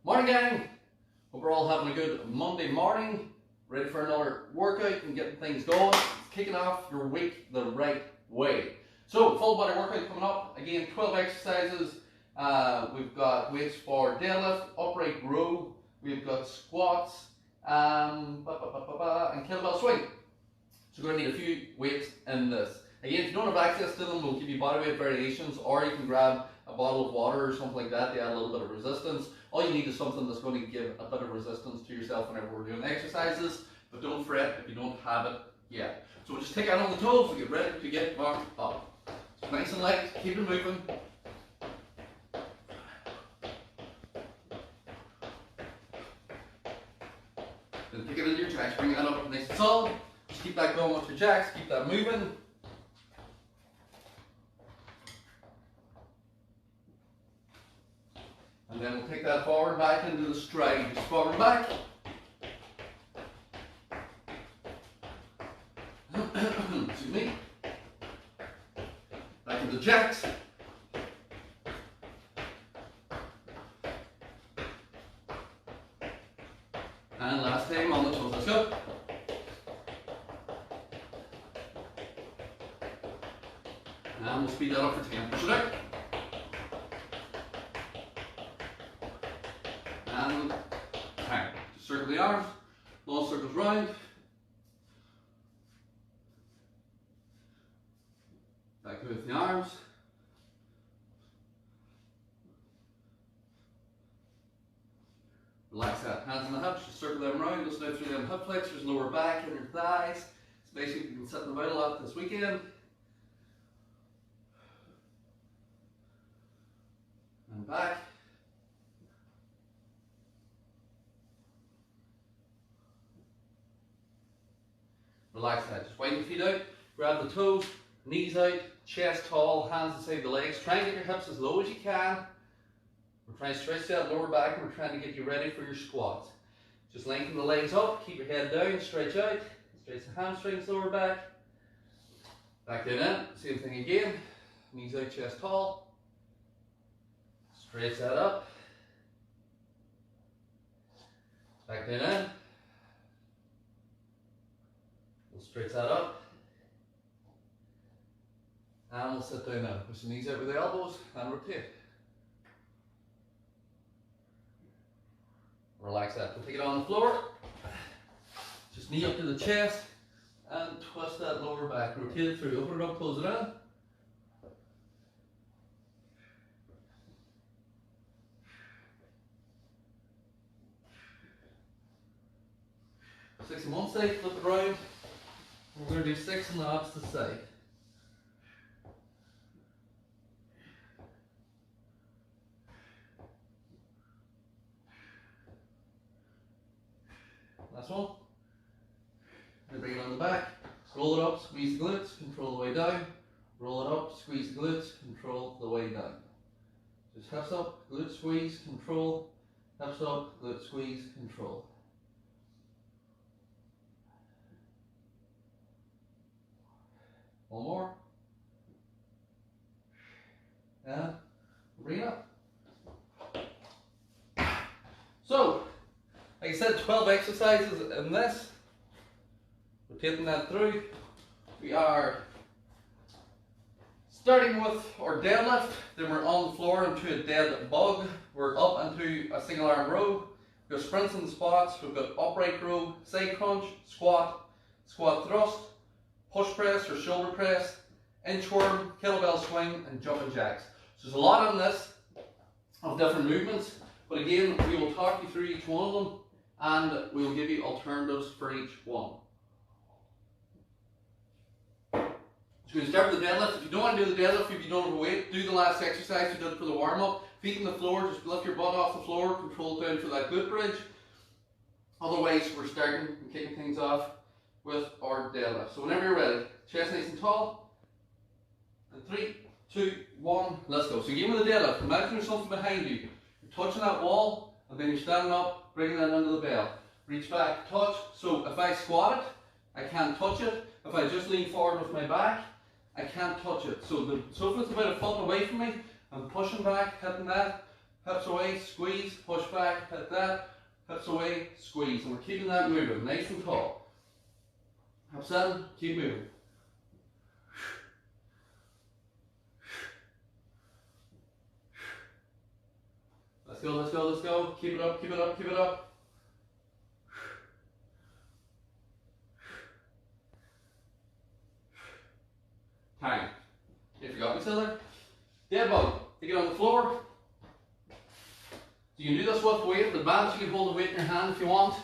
Morning gang! Hope we're all having a good Monday morning, ready for another workout and getting things going, kicking off your week the right way. So, full body workout coming up, again 12 exercises. We've got weights for deadlift, upright row, we've got squats, and kettlebell swing. So we're going to need a few weights in this. Again, if you don't have access to them, we'll give you body weight variations, or you can grab a bottle of water or something like that to add a little bit of resistance. All you need is something that's going to give a bit of resistance to yourself whenever we're doing exercises, but don't fret if you don't have it yet. So we'll just take out on the toes and get ready to get warmed up. So nice and light, keep it moving. Then pick it into your jacks, bring that up nice and solid. Just keep that going with your jacks, keep that moving. And then we'll take that forward back into the stride. Just forward back. Excuse me. Back into jacks. And last time on the toes. Let's go. And we'll speed that up for 10. Push it out. And hang. Just circle the arms, long circles round. Back with the arms. Relax that. Hands on the hips, just circle them round, listen out through them hip flexors, lower back and your thighs. Especially if you've been sitting about a lot this weekend. And back. Relax that. Just widen your feet out, grab the toes, knees out, chest tall, hands inside the legs. Try and get your hips as low as you can. We're trying to stretch that lower back and we're trying to get you ready for your squats. Just lengthen the legs up, keep your head down, stretch out, stretch the hamstrings, lower back. Back down in, same thing again. Knees out, chest tall. Stretch that up. Back down in. We'll stretch that up. And we'll sit down now. Push the knees out with the elbows and rotate. Relax that. We'll take it on the floor. Just knee up to the chest and twist that lower back. Rotate it through. Open it up, close it in. Six on one side, flip it around. We're going to do 6 on the opposite side. Last one. Then bring it on the back. Roll it up, squeeze the glutes, control the way down. Roll it up, squeeze the glutes, control the way down. Just hips up, glute squeeze, control. Hips up, glute squeeze, control. One more. And bring it up. So, like I said, 12 exercises in this. Rotating that through. We are starting with our deadlift. Then we're on the floor into a dead bug. We're up into a single arm row. We've got sprints and spots. We've got upright row, side crunch, squat, squat thrust, push press or shoulder press, inchworm, kettlebell swing, and jumping jacks. So there's a lot on this of different movements, but again, we will talk you through each one of them and we will give you alternatives for each one. So we can start with the deadlift. If you don't want to do the deadlift, if you don't have a weight, do the last exercise you did for the warm-up. Feet on the floor, just lift your butt off the floor, control down for that glute bridge. Otherwise, we're starting and kicking things off with our deadlift. So whenever you're ready, chest nice and tall. And 3, 2, 1, let's go. So again with the deadlift, imagine there's something behind you. You're touching that wall, and then you're standing up, bringing that under the bell. Reach back, touch. So if I squat it, I can't touch it. If I just lean forward with my back, I can't touch it. So the sofa's about a foot away from me. I'm pushing back, hitting that. Hips away, squeeze, push back, hit that, hips away, squeeze. And we're keeping that moving, nice and tall. Hips in, keep moving. Let's go, let's go, let's go. Keep it up, keep it up, keep it up. Time. You forgot me still there? Dead bug. Take it on the floor. So you can do this with weight. The balance, you can hold the weight in your hand if you want.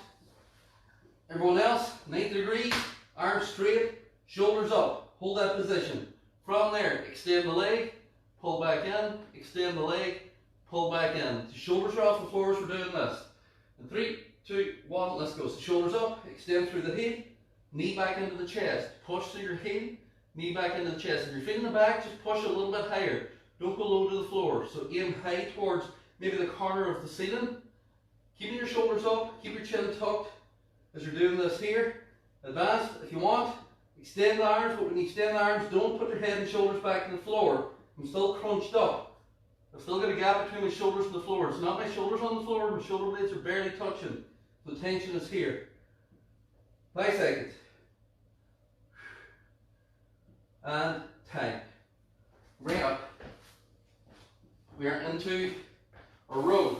Everyone else, 90 degrees, arms straight, shoulders up. Hold that position. From there, extend the leg, pull back in, extend the leg, pull back in. The shoulders are off the floor as we're doing this. In 3, 2, 1, let's go. So shoulders up, extend through the heel, knee back into the chest. Push through your heel, knee back into the chest. If you're feeling the back, just push it a little bit higher. Don't go low to the floor. So aim high towards maybe the corner of the ceiling. Keeping your shoulders up, keep your chin tucked as you're doing this here. Advanced if you want. Extend the arms, but when you extend the arms, don't put your head and shoulders back to the floor. I'm still crunched up. I've still got a gap between my shoulders and the floor. It's not my shoulders on the floor, my shoulder blades are barely touching. The tension is here. 5 seconds. And time. Bring it up. We are into a row.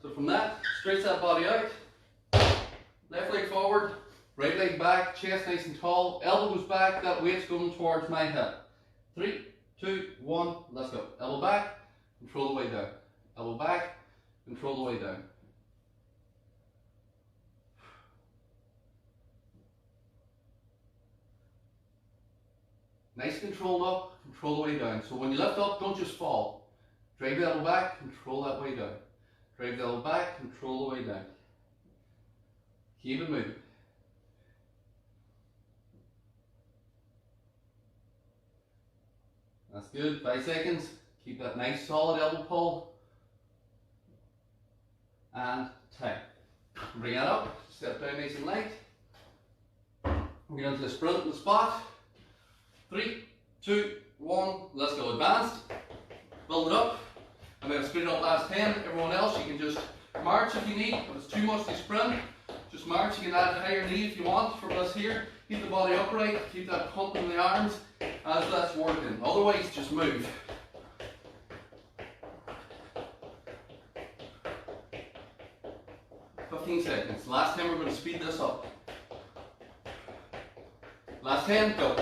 So from that, stretch that body out. Left leg forward, right leg back, chest nice and tall, elbows back, that weight's going towards my hip. 3, 2, 1, let's go. Elbow back, control the way down. Elbow back, control the way down. Nice controlled up, control the way down. So when you lift up, don't just fall. Drag the elbow back, control that way down. Drag the elbow back, control the way down. Keep it moving. That's good. 5 seconds. Keep that nice solid elbow pull. And time. Bring it up. Step down nice and light. We're going to sprint in the spot. 3, 2, 1. Let's go. Advanced. Build it up. I'm going to sprint up last 10. Everyone else, you can just march if you need. If it's too much to sprint, just march. You can add a higher knee if you want from this here. Keep the body upright. Keep that pump in the arms as that's working. Otherwise, just move. Seconds. Last 10, we're going to speed this up. Last 10, go.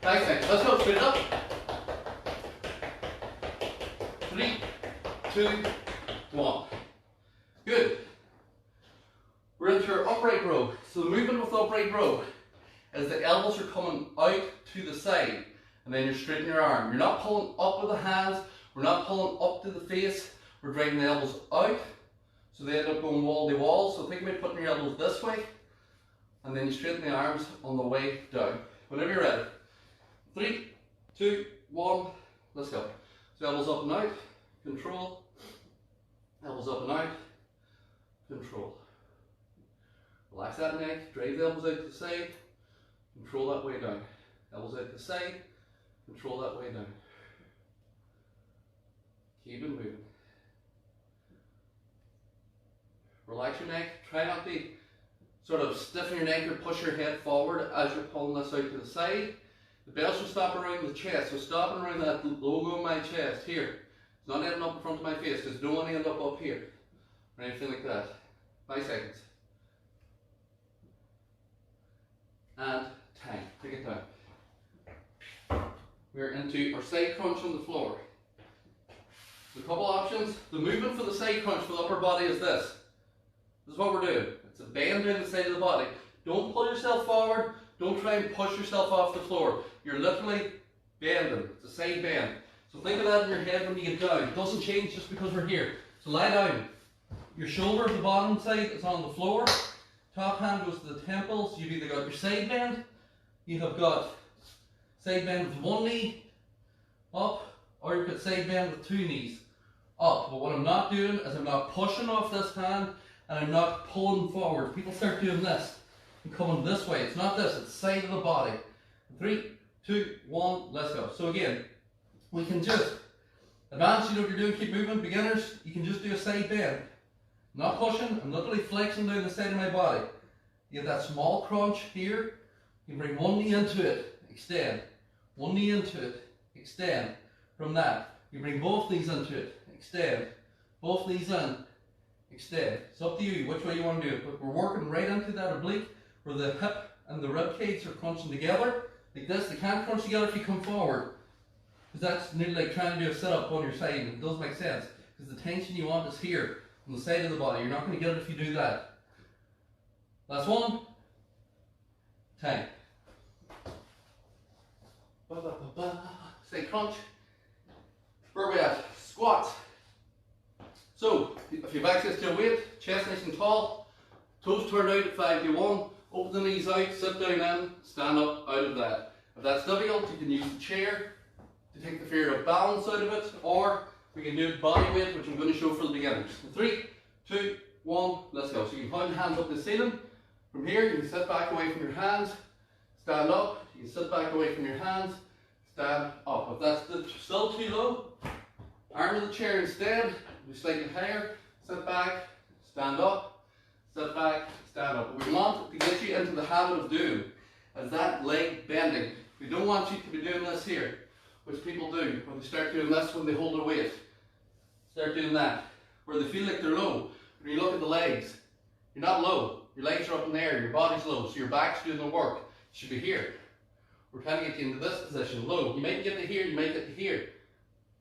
5 seconds. Let's go. Speed it up. 3, 2, 1. Good. We're into our upright row. So the movement with the upright row is the elbows are coming out to the side. And then you're straightening your arm. You're not pulling up with the hands. We're not pulling up to the face. We're dragging the elbows out. So they end up going wall to wall. So think about putting your elbows this way. And then you straighten the arms on the way down. Whenever you're ready. 3, 2, 1. Let's go. So elbows up and out. Control. Elbows up and out. Control. Relax that neck. Drag the elbows out to the side. Control that way down. Elbows out to the side. Control that way down. Keep it moving. Relax your neck. Try not to sort of stiffen your neck or push your head forward as you're pulling this out to the side. The bell should stop around the chest. So stopping around that logo on my chest here. It's not ending up in front of my face because I don't want to end up here or anything like that. 5 seconds. And time. Take it down. We're into our side crunch on the floor. There's a couple options. The movement for the side crunch for the upper body is this. This is what we're doing. It's a bend down the side of the body. Don't pull yourself forward. Don't try and push yourself off the floor. You're literally bending. It's a side bend. So think of that in your head when you get down. It doesn't change just because we're here. So lie down. Your shoulder, the bottom side, is on the floor. Top hand goes to the temples. You've either got your side bend, you have got side bend with one knee up, or you've got side bend with 2 knees up. But what I'm not doing is I'm not pushing off this hand and I'm not pulling forward. People start doing this and coming this way. It's not this, it's side of the body. 3, 2, 1, let's go. So again, we can just, advanced, you know what you're doing, keep moving. Beginners, you can just do a side bend. Not pushing, I'm literally flexing down the side of my body. You have that small crunch here. You bring one knee into it, extend. One knee into it, extend. From that, you bring both knees into it, extend. Both knees in, extend. It's up to you which way you want to do it, but we're working right into that oblique where the hip and the rib cage are crunching together. Like this, they can't crunch together if you come forward. Because that's nearly like trying to do a sit-up on your side, and it does make sense. Because the tension you want is here, on the side of the body. You're not going to get it if you do that. Last one. Time. Say crunch. Where are we at? Squats. So, if you have access to a weight, chest nice and tall, toes turned out at 5 to 1, open the knees out, sit down in, stand up out of that. If that's difficult, you can use the chair to take the fear of balance out of it, or we can do it body weight, which I'm going to show for the beginners. 3, 2, 1, let's go. So you can hold your hands up to the ceiling. From here, you can sit back away from your hands, stand up, you can sit back away from your hands, stand up. If that's still too low, arm of the chair instead, do slightly higher, sit back, stand up, sit back, stand up. What we want to get you into the habit of doing is that leg bending. We don't want you to be doing this here, which people do when they start doing this when they hold their weight. Start doing that, where they feel like they're low. When you look at the legs, you're not low. Your legs are up in the air, your body's low, so your back's doing the work. You should be here. We're trying to get you into this position, low. You might get to here, you might get to here,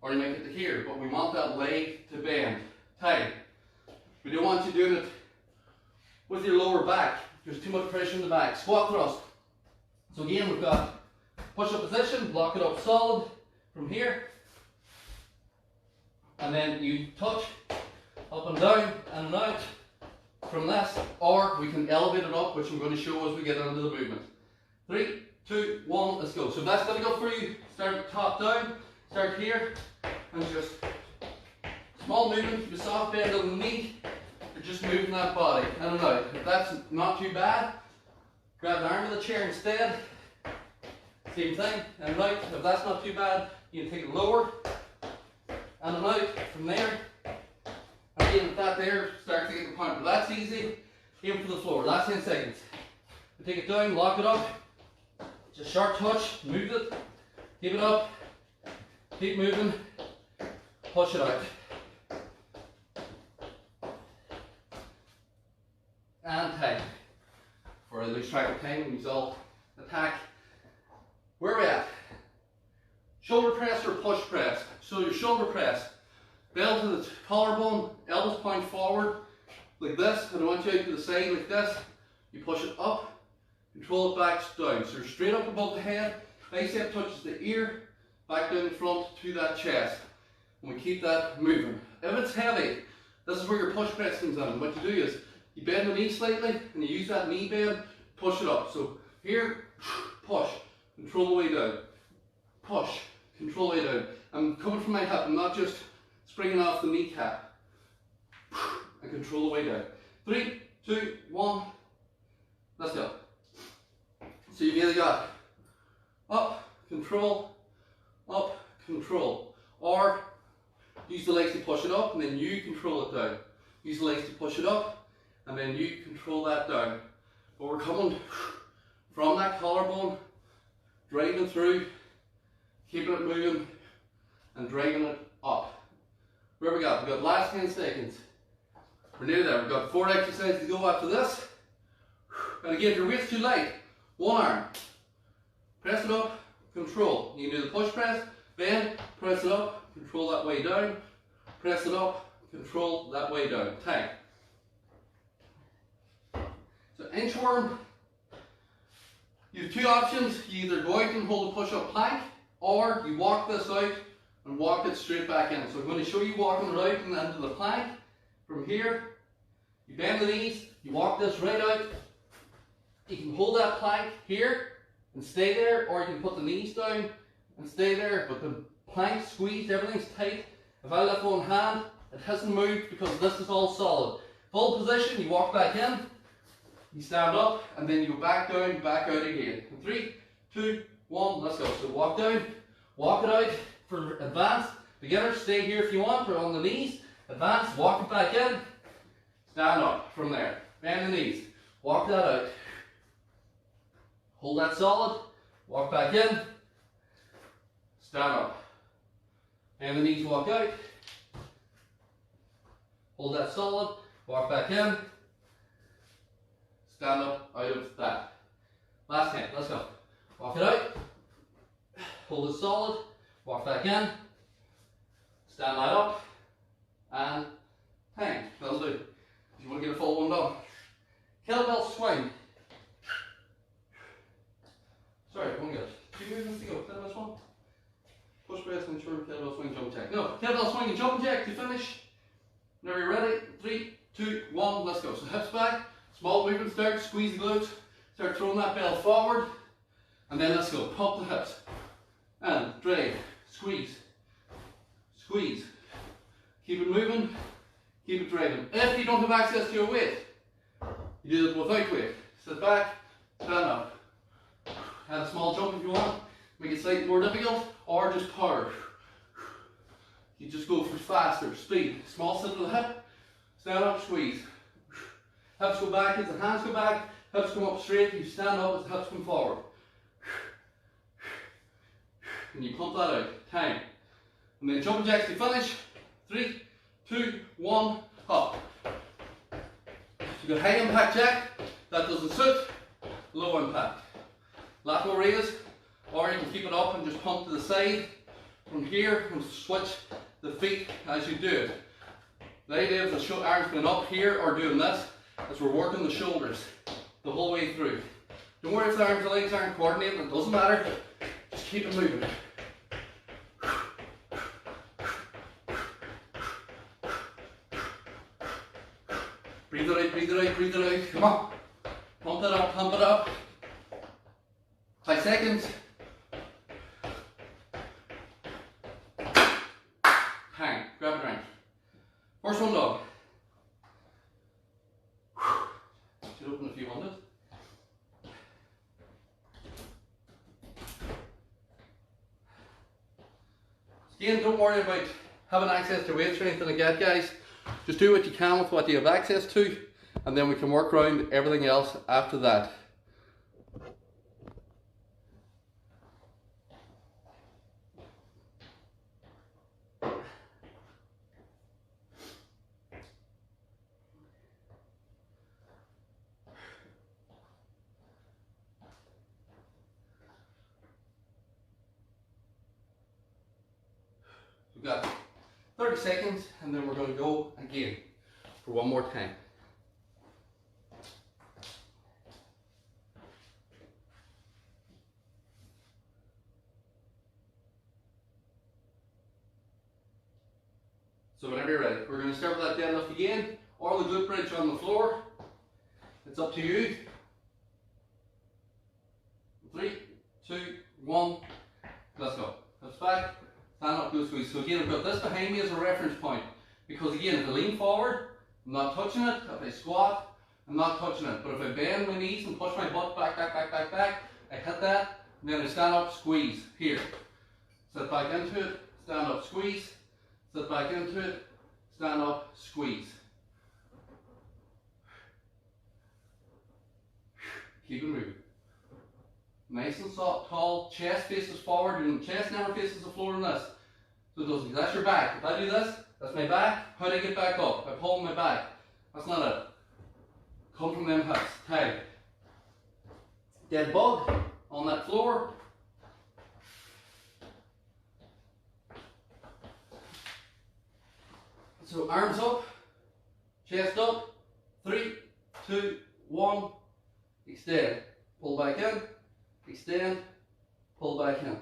or you might get to here, but we want that leg to bend. Tight. We don't want you doing it with your lower back. There's too much pressure in the back. Squat thrust. So again, we've got push-up position, block it up solid from here, and then you touch up and down and out from this, or we can elevate it up, which I'm going to show as we get into the movement. 3, 2, 1, let's go. So if that's difficult for you, start top down, start here, and just small movement, keep a soft bend on the knee, you're just moving that body in and out. If that's not too bad, grab the arm of the chair instead, same thing, in and out. If that's not too bad, you can take it lower, in and out from there. Again, with that there, start to get the point. But that's easy. Aim for the floor. Last 10 seconds. Take it down, lock it up. Just sharp touch, move it. Keep it up. Keep moving. Push it out. And time. For I lose track of time, we all attack. Where are we at? Shoulder press or push press. So your shoulder press. Bell to the collarbone, elbows point forward, like this, and I want you out to the side like this. You push it up, control it back down. So you're straight up above the head, bicep touches the ear, back down the front to that chest. And we keep that moving. If it's heavy, this is where your push press comes in. What you do is, you bend the knee slightly, and you use that knee bend, push it up. So here, push, control the way down. Push, control the way down. I'm coming from my hip, I'm not just springing off the kneecap, and control the way down. 3, 2, 1, let's go. So you've either got up, control, or use the legs to push it up and then you control it down. Use the legs to push it up and then you control that down. But we're coming from that collarbone, driving through, keeping it moving, and driving it up. Where we got? We've got last 10 seconds. We're nearly there. We've got 4 exercises to go after this. And again, if your weight's too light, one arm. Press it up, control. You can do the push press, bend, press it up, control that way down. Press it up, control that way down. Tight. So inchworm, you have 2 options. You either go out and hold a push-up plank, or you walk this out and walk it straight back in. So I'm going to show you walking right out into the plank. From here, you bend the knees, you walk this right out. You can hold that plank here and stay there, or you can put the knees down and stay there, but the plank squeezed, everything's tight. If I lift one hand, it hasn't moved because this is all solid. Full position, you walk back in, you stand up, and then you go back down, back out again. 3, 2, 1, let's go. So walk down, walk it out for advanced. Beginners, stay here if you want, or on the knees. Advance, walk it back in. Stand up from there. Bend the knees. Walk that out. Hold that solid. Walk back in. Stand up. Bend the knees, walk out. Hold that solid. Walk back in. Stand up out of that. Last 10. Let's go. Walk it out. Hold it solid. Walk back in. Stand that up. And hang. That'll do. If you want to get a full one done. Kettlebell swing. Sorry, one good. 2 movements to go. Kettlebell swing. Push press and short kettlebell swing, jump jack. No, kettlebell swing and jump jack to finish. Whenever you're ready. 3, 2, 1, let's go. So hips back. Small movement start. Squeeze the glutes. Start throwing that bell forward. And then let's go. Pump the hips. And drag. Squeeze. Squeeze. Keep it moving. Keep it dragging. If you don't have access to your weight, you do it without weight. Sit back. Stand up. Add a small jump if you want. Make it slightly more difficult. Or just power. You just go for faster speed. Small sit to the hip. Stand up. Squeeze. Hips go back as the hands go back. Hips come up straight. You stand up as the hips come forward. And you pump that out. Time. And then jumping jacks to finish. 3, 2, 1, up. So you got high impact jack. That doesn't suit. Low impact. Lateral raise. Or you can keep it up and just pump to the side. From here, and switch the feet as you do it. The idea of the arms going up here or doing this is we're working the shoulders the whole way through. Don't worry if the arms and legs aren't coordinated, it doesn't matter. Just keep it moving. Breathe it out, breathe it out, breathe it out. Come on. Pump it up, pump it up. 5 seconds. Hang, grab it around. First one dog. Should open if you want it. Again, don't worry about having access to weight strength and again, guys. Just do what you can with what you have access to, and then we can work around everything else after that. We've got 30 seconds and then we're going to go again for one more time. So whenever you're ready, we're going to start with that deadlift again or the glute bridge on the floor. It's up to you. 3, 2, 1, let's go. Hips back. Stand up, glute squeeze. So again, I've got this behind me as a reference point. Because again, if I lean forward, I'm not touching it. If I squat, I'm not touching it. But if I bend my knees and push my butt back, I hit that, and then I stand up, squeeze. Here. Sit back into it, stand up, squeeze. Sit back into it, stand up, squeeze. Keep it moving. Nice and soft, tall, chest faces forward, and chest never faces the floor in this. So it doesn't, that's your back. If I do this, that's my back. How do I get back up? I pull my back. That's not it. Come from them hips, tight. Dead bug on that floor. So arms up, chest up. 3, 2, 1, extend. Pull back in. Extend, pull back in.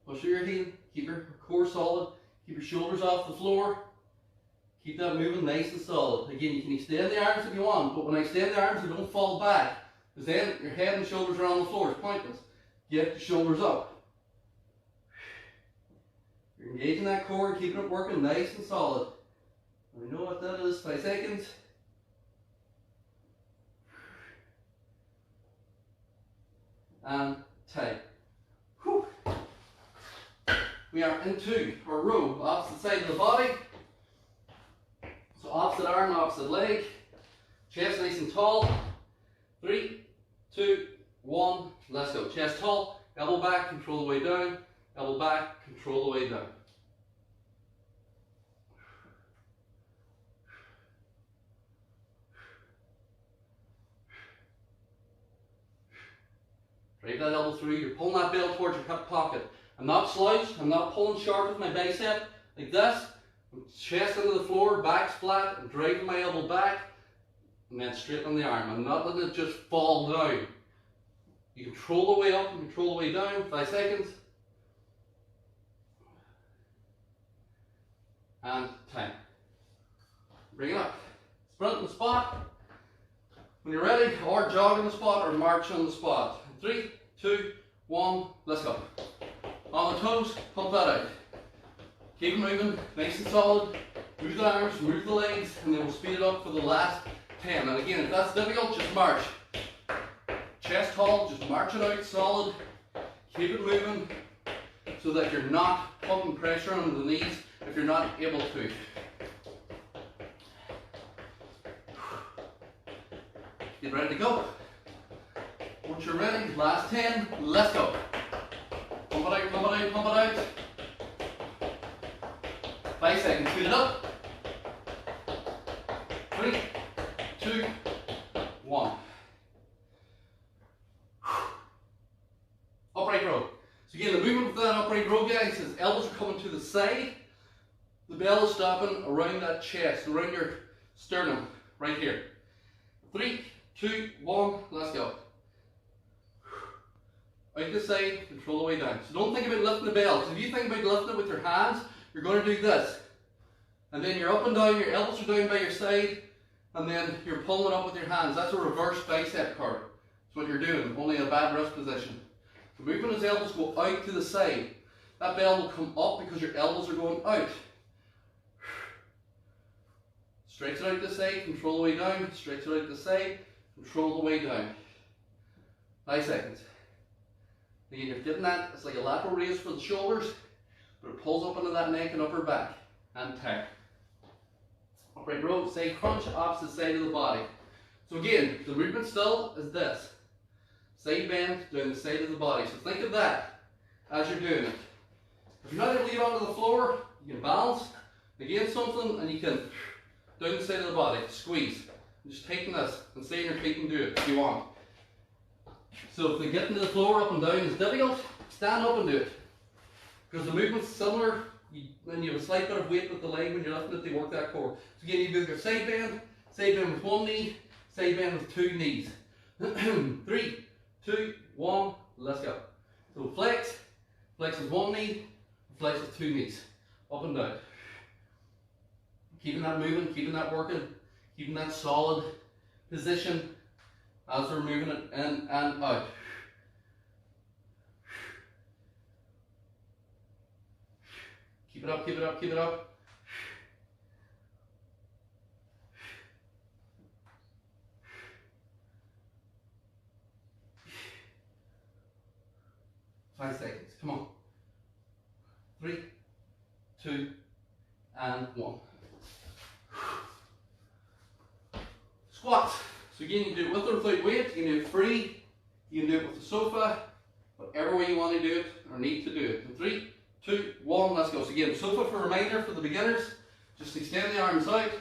Push through your heel, keep your core solid, keep your shoulders off the floor, keep that moving nice and solid. Again, you can extend the arms if you want, but when I extend the arms, they don't fall back, because then your head and shoulders are on the floor. It's pointless. Get the shoulders up. You're engaging that core, keeping it working nice and solid. And we know what that is, 5 seconds. and tight. Whew. We are into our row, opposite side of the body. So opposite arm, opposite leg. Chest nice and tall. 3, 2, 1, let's go. Chest tall, elbow back, control the way down. Elbow back, control the way down. Drive that elbow through, you're pulling that bell towards your hip pocket. I'm not slouched, I'm not pulling sharp with my bicep like this. I'm chest into the floor, back's flat, I'm driving my elbow back, and then straight on the arm. I'm not letting it just fall down. You control the way up and control the way down, 5 seconds. And time. Bring it up. Sprint in the spot. When you're ready, or jog on the spot or march on the spot. 3, 2, 1, let's go. On the toes, pump that out. Keep it moving, nice and solid. Move the arms, move the legs, and then we'll speed it up for the last 10. And again, if that's difficult, just march. Chest tall, just march it out solid. Keep it moving so that you're not pumping pressure on the knees if you're not able to. Get ready to go. Once you're ready, last 10, let's go. Pump it out, pump it out, pump it out. 5 seconds, speed it up. 3, 2, 1. Upright row. So again, the movement with that upright row, guys, is elbows are coming to the side. The bell is stopping around that chest, around your sternum, right here. 3, 2, 1, let's go. Out the side, control the way down. So don't think about lifting the bell. So if you think about lifting it with your hands, you're going to do this. And then you're up and down, your elbows are down by your side, and then you're pulling it up with your hands. That's a reverse bicep curl. That's what you're doing, only in a bad wrist position. The movement as elbows go out to the side. That bell will come up because your elbows are going out. Stretch it out the side, control the way down. Stretch it out the side, control the way down. 5 seconds. Again, you're getting that, it's like a lateral raise for the shoulders, but it pulls up into that neck and upper back. And tight. Upright row, side crunch, opposite side of the body. So again, the movement still is this. Side bend down the side of the body. So think of that as you're doing it. If you're not able to get onto the floor, you can balance against something and you can down the side of the body, squeeze. And just tighten this and stay on your feet and do it if you want. So if the getting to the floor up and down is difficult, stand up and do it. Because the movement's similar, then you have a slight bit of weight with the leg when you're lifting it to work that core. So again, you do your side bend with one knee, side bend with 2 knees. 3, 2, 1, let's go. So flex with 1 knee, flex with 2 knees. Up and down. Keeping that moving, keeping that working, keeping that solid position as we're moving it in and out. Keep it up, keep it up, keep it up. Five seconds, come on. 3, 2, and 1. Squats. So again, you can do it with or without weight, you can do it free, you can do it with the sofa, whatever way you want to do it or need to do it. In 3, 2, 1, let's go. So again, sofa for a reminder for the beginners, just extend the arms out,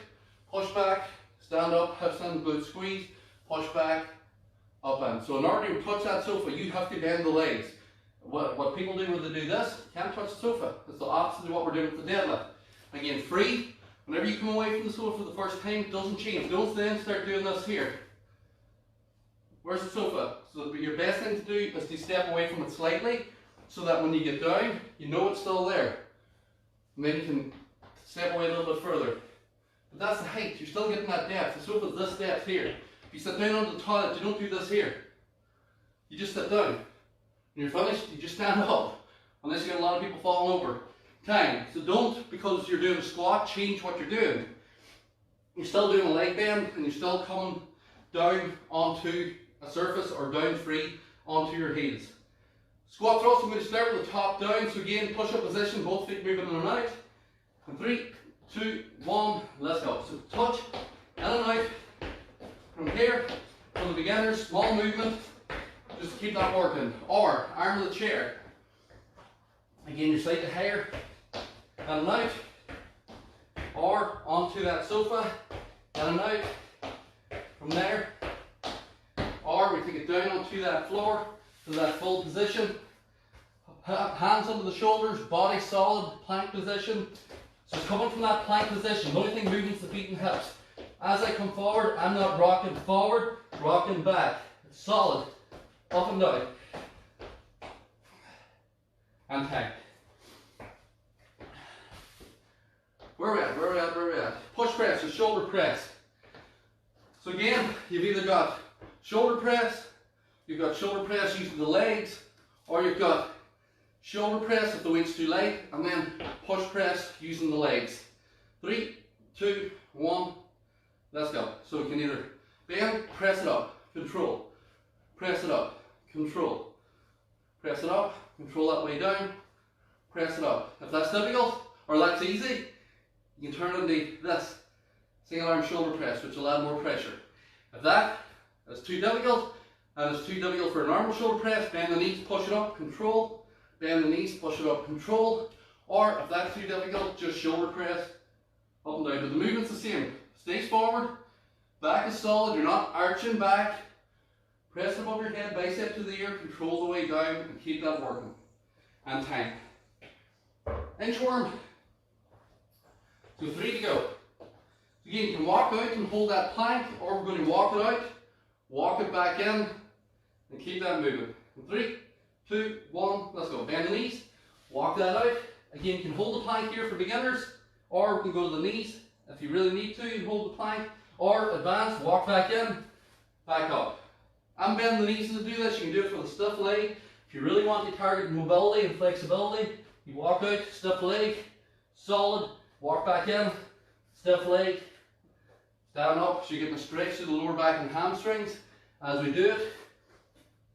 push back, stand up, hips in, glute squeeze, push back, up in. So in order to touch that sofa, you have to bend the legs. What people do when they do this, can't touch the sofa. It's the opposite of what we're doing with the deadlift. Again, free. Whenever you come away from the sofa for the first time, it doesn't change. Don't then start doing this here. Where's the sofa? So your best thing to do is to step away from it slightly, so that when you get down, you know it's still there. And then you can step away a little bit further. But that's the height, you're still getting that depth. The sofa's this depth here. If you sit down on the toilet, you don't do this here. You just sit down. When you're finished, you just stand up. Unless you got a lot of people falling over. Time. So don't, because you're doing a squat, change what you're doing. You're still doing a leg bend, and you're still coming down onto a surface or down free onto your heels. Squat thrust, I'm going to start with the top down. So again, push up position, both feet moving in and out. And 3, 2, 1, let's go. So touch, in and out. From here, for the beginners, small movement, just to keep that working. Or arm of the chair. Again, you're slightly higher, in and out. Or onto that sofa, in and out. From there, or we take it down onto that floor to that full position. Hands under the shoulders, body solid, plank position. So it's coming from that plank position. The only thing moving is the feet and hips. As I come forward, I'm not rocking forward, rocking back. It's solid, up and down. And hang. Where are we at? Where are we at? Where are we at? Push press or shoulder press. So again, you've either got shoulder press, you've got shoulder press using the legs, or you've got shoulder press if the weight's too light, and then push press using the legs. 3, 2, 1, let's go. So we can either bend, press it up, control, press it up, control, press it up, control that way down, press it up. If that's difficult, or that's easy, you can turn it into this, single arm shoulder press, which will add more pressure. If that is too difficult, and it's too difficult for a normal shoulder press, bend the knees, push it up, control, bend the knees, push it up, control, or if that's too difficult, just shoulder press, up and down. But the movement's the same. Stays forward, back is solid, you're not arching back, press above your head, bicep to the ear, control the way down, and keep that working. And time. Inchworm. So 3 to go. Again, you can walk out and hold that plank, or we're going to walk it out, walk it back in, and keep that moving. 3, 2, 1, let's go. Bend the knees, walk that out. Again, you can hold the plank here for beginners, or we can go to the knees if you really need to, you can hold the plank, or advance, walk back in, back up. I'm bending the knees to do this. You can do it for the stiff leg. If you really want to target mobility and flexibility, you walk out, stiff leg, solid, walk back in, stiff leg, stand up, so you're getting a stretch through the lower back and hamstrings as we do it.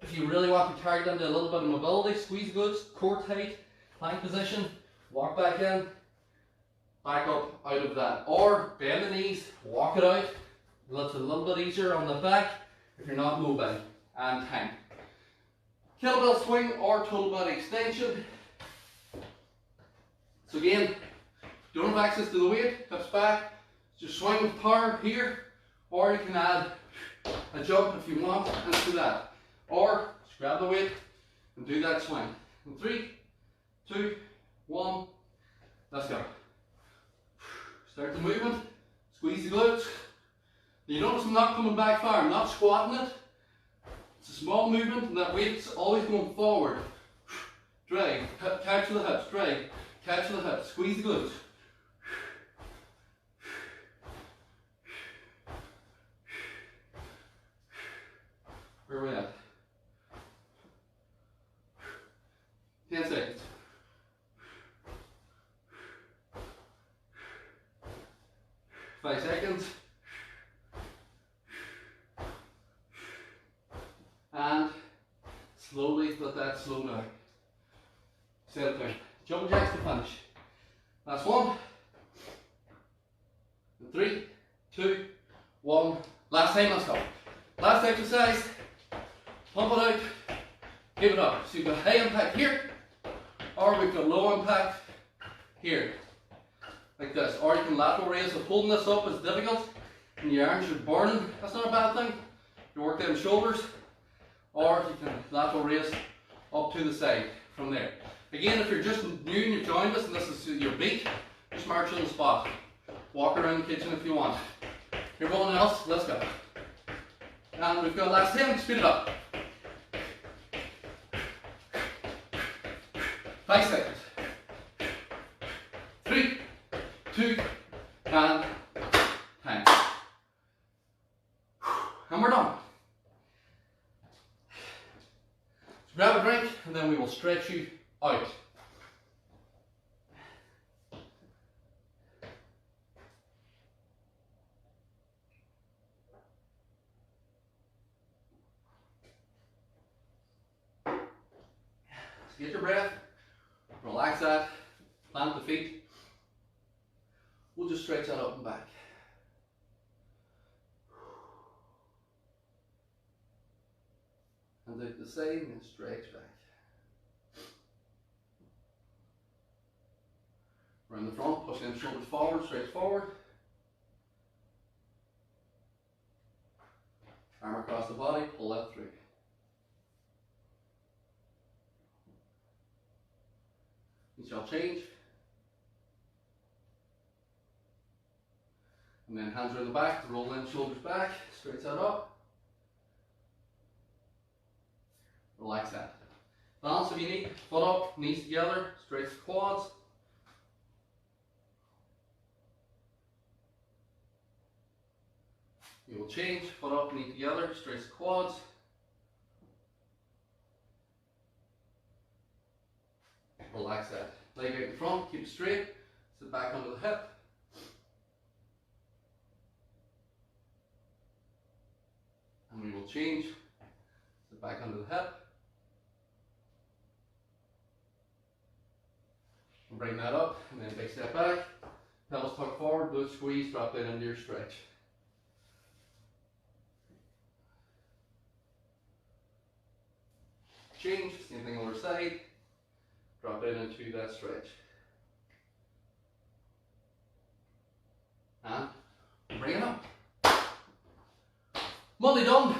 If you really want to target into a little bit of mobility, squeeze the glutes, core tight, plank position, walk back in, back up out of that. Or bend the knees, walk it out, lift it a little bit easier on the back if you're not mobile, and hang. Kettlebell swing or total body extension. So again, don't have access to the weight, hips back, just swing with power here, or you can add a jump if you want into that. Or just grab the weight and do that swing. In 3, 2, 1, let's go. Start the movement, squeeze the glutes. You notice I'm not coming back far, I'm not squatting it. It's a small movement and that weight's always going forward. Drag, catch the hips, drag, catch the hips, squeeze the glutes. Where are we at? 10 seconds. Five seconds. And slowly let that slow down. Settle down. Jump jacks to finish. Last one. 3, 2, 1. Last time, let's go. Last exercise. Pump it out. Keep it up. So you've got high impact here, or we've got low impact here. Like this. Or you can lateral raise. If holding this up is difficult and your arms are burning, that's not a bad thing. You work down shoulders, or you can lateral raise up to the side from there. Again, if you're just new and you've joined us and this is your beat, just march on the spot. Walk around the kitchen if you want. Everyone else, let's go. And we've got last 10, speed it up. 5 seconds. 3, 2, and hang. And we're done. So grab a drink and then we will stretch you out. So get your breath, relax that, plant the feet. We'll just stretch that up and back. And out the side and stretch back. Around the front, push them shoulders forward, stretch forward. Arm across the body, pull that through. You shall change. And then hands around the back, roll them shoulders back, stretch that up. Relax that. Balance if you need, foot up, knees together, stretch the quads. You will change, foot up, knee together, stretch the quads. Relax that. Leg out in front, keep it straight, sit back under the hip. And we will change, sit back under the hip. And bring that up, and then big step back. Pelvis tuck forward, glutes squeeze, drop down into your stretch. Change, same thing other side. Drop down into that stretch. And bring it up. Monday done.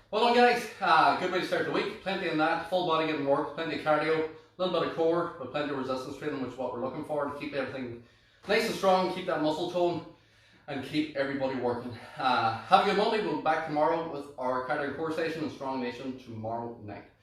Well done guys. Good way to start the week. Plenty in that. Full body getting work. Plenty of cardio. A little bit of core, but plenty of resistance training, which is what we're looking for to keep everything nice and strong, keep that muscle tone, and keep everybody working. Have a good Monday. We'll be back tomorrow with our cardio core session and Strong Nation tomorrow night.